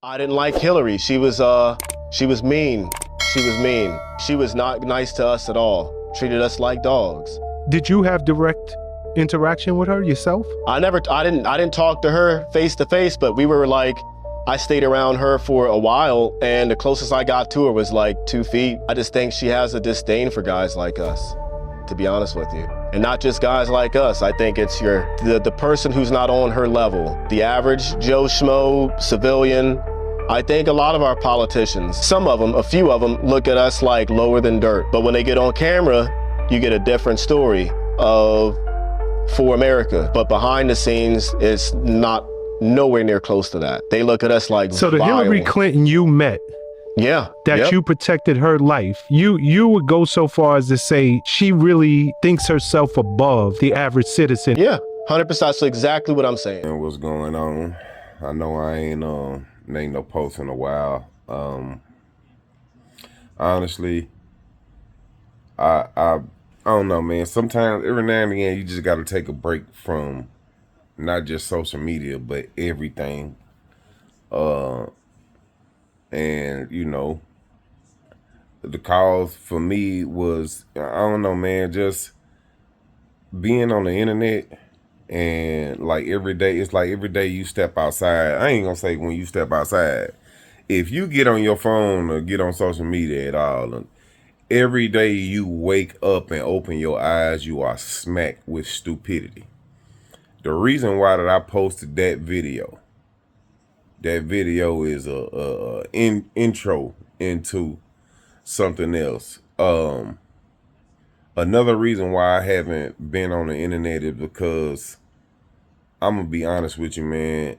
I didn't like Hillary. She was mean. She was mean. She was not nice to us at all. Treated us like dogs. Did you have direct interaction with her yourself? I didn't talk to her face to face, but we were like, I stayed around her for a while, and the closest I got to her was like 2 feet. I just think she has a disdain for guys like us, to be honest with you. And not just guys like us. I think it's the person who's not on her level. The average Joe Schmo, civilian. I think a lot of our politicians, some of them, a few of them, look at us like lower than dirt. But when they get on camera, you get a different story of for America. But behind the scenes, it's not nowhere near close to that. They look at us like So the vile. Hillary Clinton you met, Yeah. that Yep. you protected her life, you would go so far as to say she really thinks herself above the average citizen. Yeah, 100%. That's exactly what I'm saying. And what's going on? I know I ain't made no post in a while. Honestly, I don't know, man. Sometimes every now and again you just gotta take a break from not just social media, but everything. And you know, the cause for me was, I don't know, man, just being on the internet. And like every day, it's like every day you step outside. I ain't gonna say when you step outside. If you get on your phone or get on social media at all, and every day you wake up and open your eyes, you are smacked with stupidity. The reason why that I posted that video is a intro into something else. Another reason why I haven't been on the internet is because I'm gonna be honest with you, man.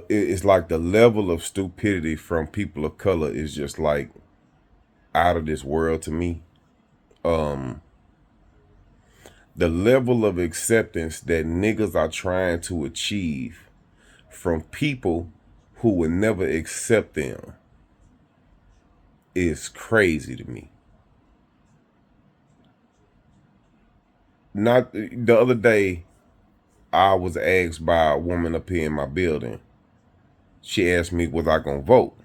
It's like the level of stupidity from people of color is just like out of this world to me. The level of acceptance that niggas are trying to achieve from people who would never accept them is crazy to me. Not the other day, I was asked by a woman up here in my building. She asked me, was I gonna vote?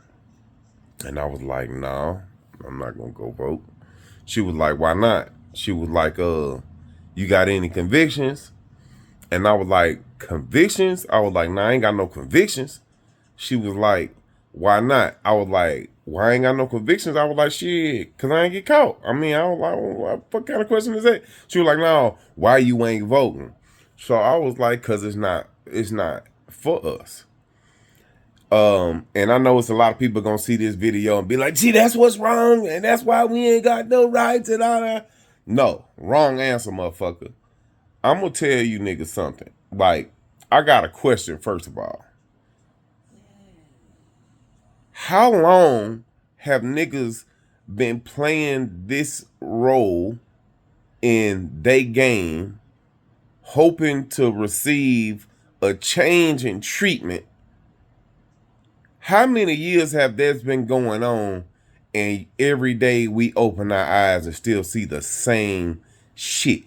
And I was like, no, I'm not gonna go vote. She was like, why not? She was like, you got any convictions? And I was like, convictions? I was like, nah, I ain't got no convictions. She was like, why not? I was like, why I ain't got no convictions? I was like, shit, cause I ain't get caught. I mean, I was like, what kind of question is that? She was like, no, why you ain't voting? So I was like, cause it's not for us. And I know it's a lot of people gonna see this video and be like, gee, that's what's wrong, and that's why we ain't got no rights and all that. No, wrong answer, motherfucker. I'm gonna tell you niggas something. Like, I got a question, first of all. How long have niggas been playing this role in they game, hoping to receive a change in treatment? How many years have this been going on, and every day we open our eyes and still see the same shit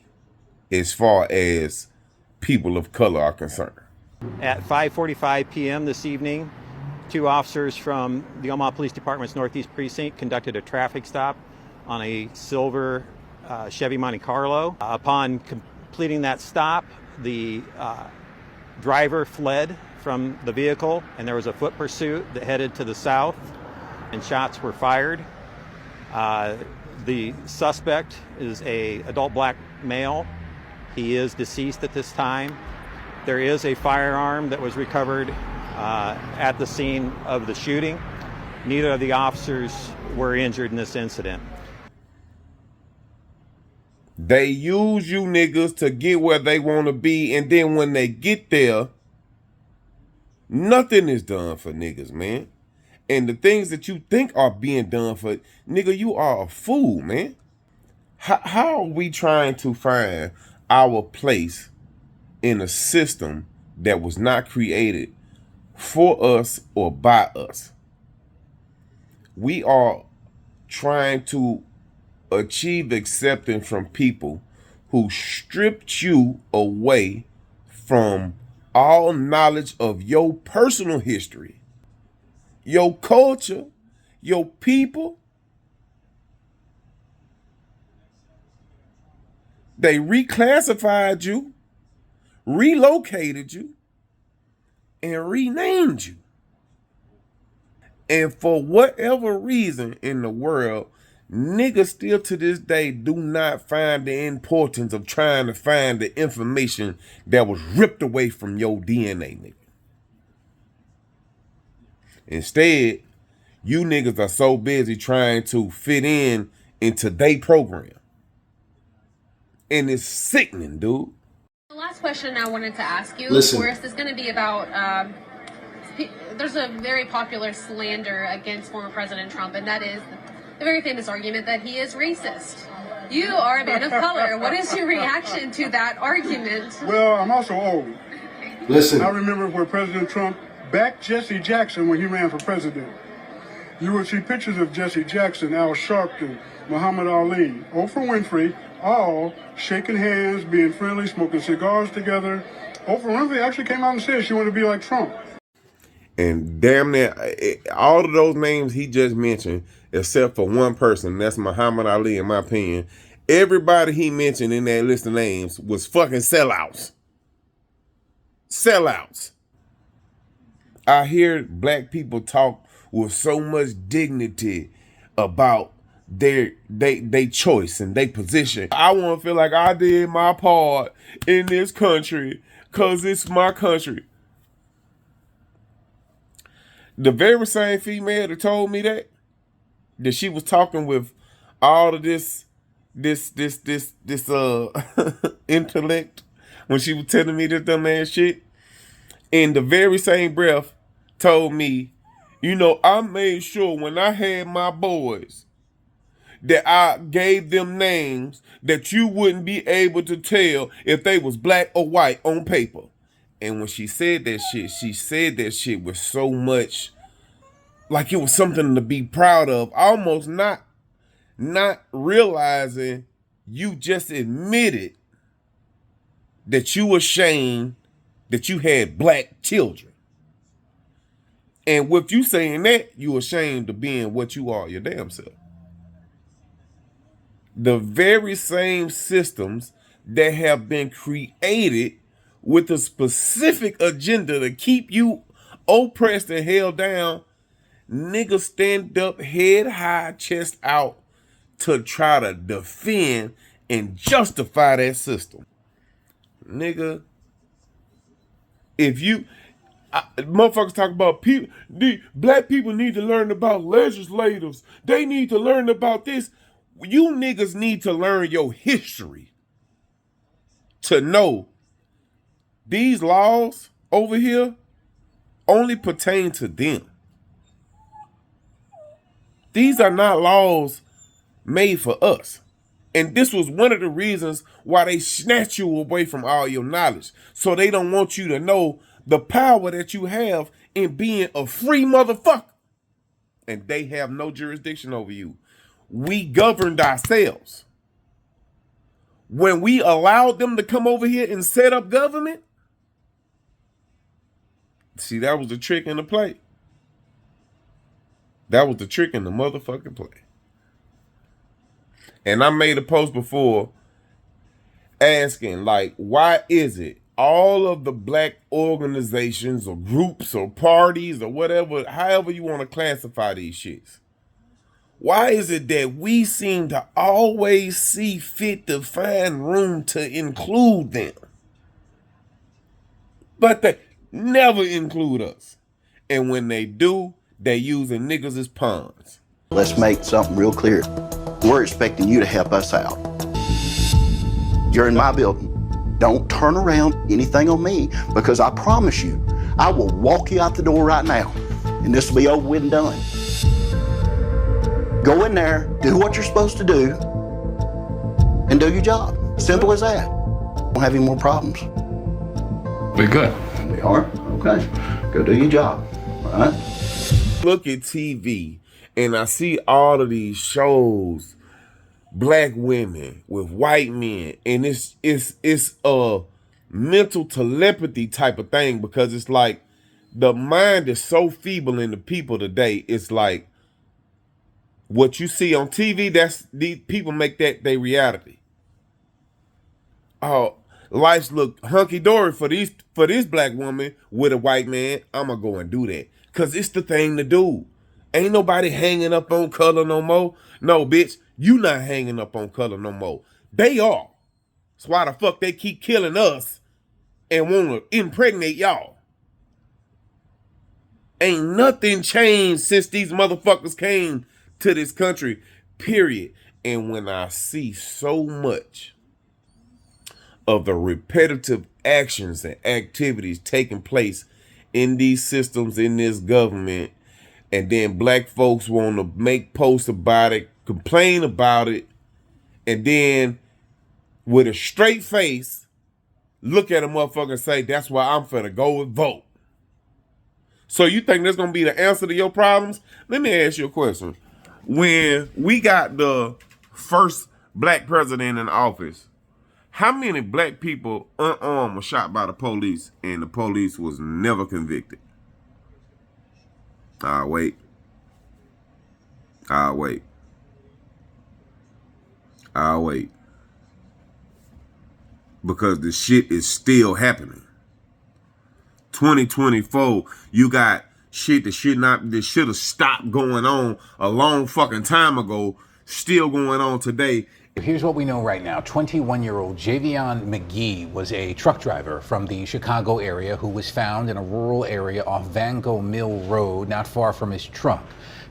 as far as people of color are concerned? At 5:45 p.m. this evening, 2 officers from the Omaha Police Department's Northeast Precinct conducted a traffic stop on a silver Chevy Monte Carlo. Upon completing that stop, the driver fled from the vehicle, and there was a foot pursuit that headed to the south, and shots were fired. The suspect is an adult black male. He is deceased at this time. There is a firearm that was recovered at the scene of the shooting. Neither of the officers were injured in this incident. They use you niggas to get where they want to be, and then when they get there, nothing is done for niggas, man. And the things that you think are being done for, nigga, you are a fool, man. How are we trying to find our place in a system that was not created for us or by us? We are trying to achieve acceptance from people who stripped you away from all knowledge of your personal history, your culture, your people. They reclassified you, relocated you, and renamed you. And for whatever reason in the world, niggas still to this day do not find the importance of trying to find the information that was ripped away from your DNA, nigga. Instead, you niggas are so busy trying to fit in into their program. And it's sickening, dude. The last question I wanted to ask you, Listen. Forrest, is going to be about, there's a very popular slander against former President Trump, and that is the very famous argument that he is racist. You are a man of color. What is your reaction to that argument? Well, I'm also old. Listen. I remember when President Trump backed Jesse Jackson when he ran for president. You would see pictures of Jesse Jackson, Al Sharpton, Muhammad Ali, Oprah Winfrey, all shaking hands, being friendly, smoking cigars together. Oprah Winfrey actually came out and said she wanted to be like Trump. And damn near all of those names he just mentioned, except for one person, that's Muhammad Ali, in my opinion. Everybody he mentioned in that list of names was fucking sellouts. Sellouts. I hear black people talk with so much dignity about their choice and their position. I want to feel like I did my part in this country because it's my country. The very same female that told me that she was talking with all of this intellect when she was telling me this dumb ass shit, in the very same breath told me, you know, I made sure when I had my boys that I gave them names that you wouldn't be able to tell if they was black or white on paper. And when she said that shit, she said that shit with so much, like it was something to be proud of, almost not realizing you just admitted that you ashamed that you had black children. And with you saying that, you ashamed of being what you are, your damn self. The very same systems that have been created with a specific agenda to keep you oppressed and held down, niggas stand up head high, chest out to try to defend and justify that system. Nigga, if you motherfuckers talk about people, the black people need to learn about legislators. They need to learn about this. You niggas need to learn your history to know these laws over here only pertain to them. These are not laws made for us. And this was one of the reasons why they snatch you away from all your knowledge. So they don't want you to know the power that you have in being a free motherfucker. And they have no jurisdiction over you. We governed ourselves. When we allowed them to come over here and set up government, see, that was the trick in the play. That was the trick in the motherfucking play. And I made a post before asking, like, why is it all of the black organizations or groups or parties or whatever, however you want to classify these shits, why is it that we seem to always see fit to find room to include them, but they never include us? And when they do, they using niggas as pawns. Let's make something real clear. We're expecting you to help us out. You're in my building. Don't turn around anything on me, because I promise you, I will walk you out the door right now, and this will be over with and done. Go in there, do what you're supposed to do, and do your job. Simple as that. Don't have any more problems. We're good. We are? Okay. Go do your job. All right? Look at TV and I see all of these shows, black women with white men, and it's mental telepathy type of thing, because it's like the mind is so feeble in the people today. It's like what you see on TV, that's these people make that their reality. Oh, life's look hunky-dory for this black woman with a white man. I'ma go and do that. Cause it's the thing to do. Ain't nobody hanging up on color no more. No, bitch, you not hanging up on color no more. They are. That's why the fuck they keep killing us and wanna impregnate y'all. Ain't nothing changed since these motherfuckers came to this country, period. And when I see so much of the repetitive actions and activities taking place in these systems, in this government, and then black folks want to make posts about it, complain about it, and then with a straight face, look at a motherfucker and say, that's why I'm finna go and vote. So you think that's gonna be the answer to your problems? Let me ask you a question. When we got the first black president in office, how many black people unarmed were shot by the police and the police was never convicted? I'll wait. Because the shit is still happening. 2024, you got shit that should have stopped going on a long fucking time ago, still going on today. Here's what we know right now. 21-year-old Javion McGee was a truck driver from the Chicago area who was found in a rural area off Van Gogh Mill Road, not far from his truck.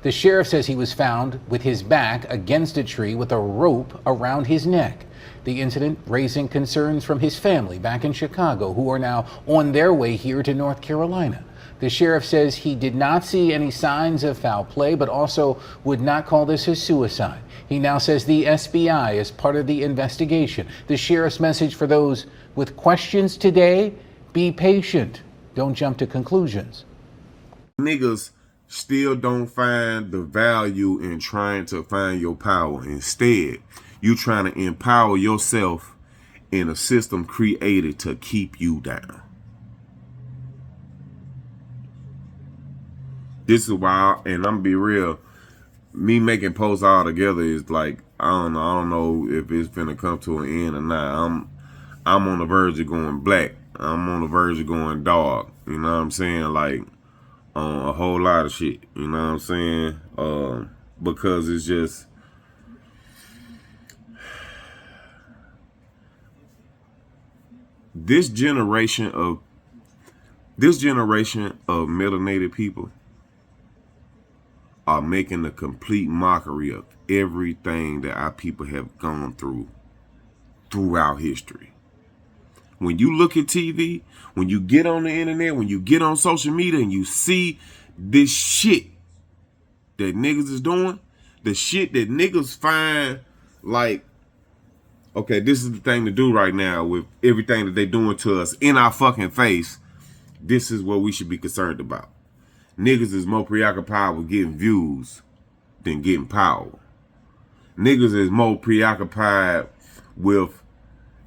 The sheriff says he was found with his back against a tree with a rope around his neck. The incident raising concerns from his family back in Chicago, who are now on their way here to North Carolina. The sheriff says he did not see any signs of foul play, but also would not call this a suicide. He now says the SBI is part of the investigation. The sheriff's message for those with questions today: be patient. Don't jump to conclusions. Niggas still don't find the value in trying to find your power. Instead, you trying to empower yourself in a system created to keep you down. This is why, and I'm be real, me making posts all together is like, I don't know if it's finna come to an end or not. I'm on the verge of going black. I'm on the verge of going dark. You know what I'm saying? Like, a whole lot of shit. You know what I'm saying? Because it's just, this generation of melanated people are making a complete mockery of everything that our people have gone through throughout history. When you look at TV, when you get on the internet, when you get on social media and you see this shit that niggas is doing, the shit that niggas find like, okay, this is the thing to do right now with everything that they doing to us in our fucking face, this is what we should be concerned about. Niggas is more preoccupied with getting views than getting power. Niggas is more preoccupied with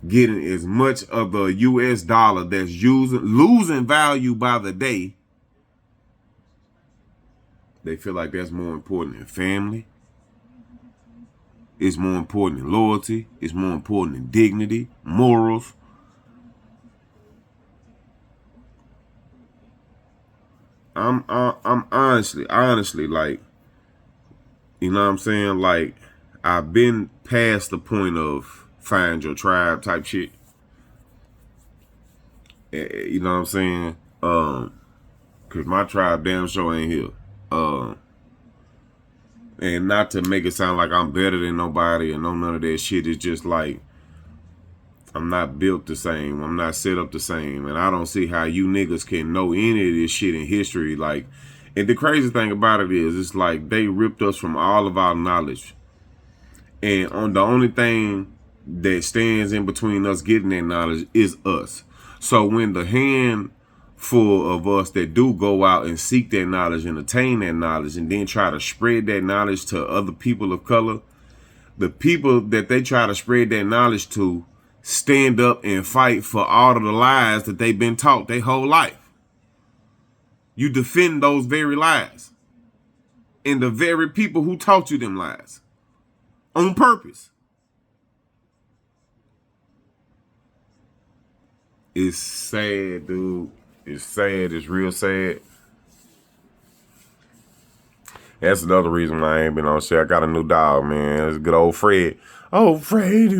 getting as much of the US dollar that's losing value by the day. They feel like that's more important than family. It's more important than loyalty. It's more important than dignity, morals. I'm honestly, like, you know what I'm saying? Like, I've been past the point of find your tribe type shit. You know what I'm saying? Cause my tribe damn sure ain't here. And not to make it sound like I'm better than nobody and none of that shit. It's just like, I'm not built the same. I'm not set up the same. And I don't see how you niggas can know any of this shit in history. Like, and the crazy thing about it is, it's like they ripped us from all of our knowledge. And on the only thing that stands in between us getting that knowledge is us. So when the handful of us that do go out and seek that knowledge and attain that knowledge and then try to spread that knowledge to other people of color, the people that they try to spread that knowledge to stand up and fight for all of the lies that they've been taught their whole life. You defend those very lies. And the very people who taught you them lies. On purpose. It's sad, dude. It's sad. It's real sad. That's another reason why I ain't been on shit. I got a new dog, man. It's good old Fred. Oh, Freddy.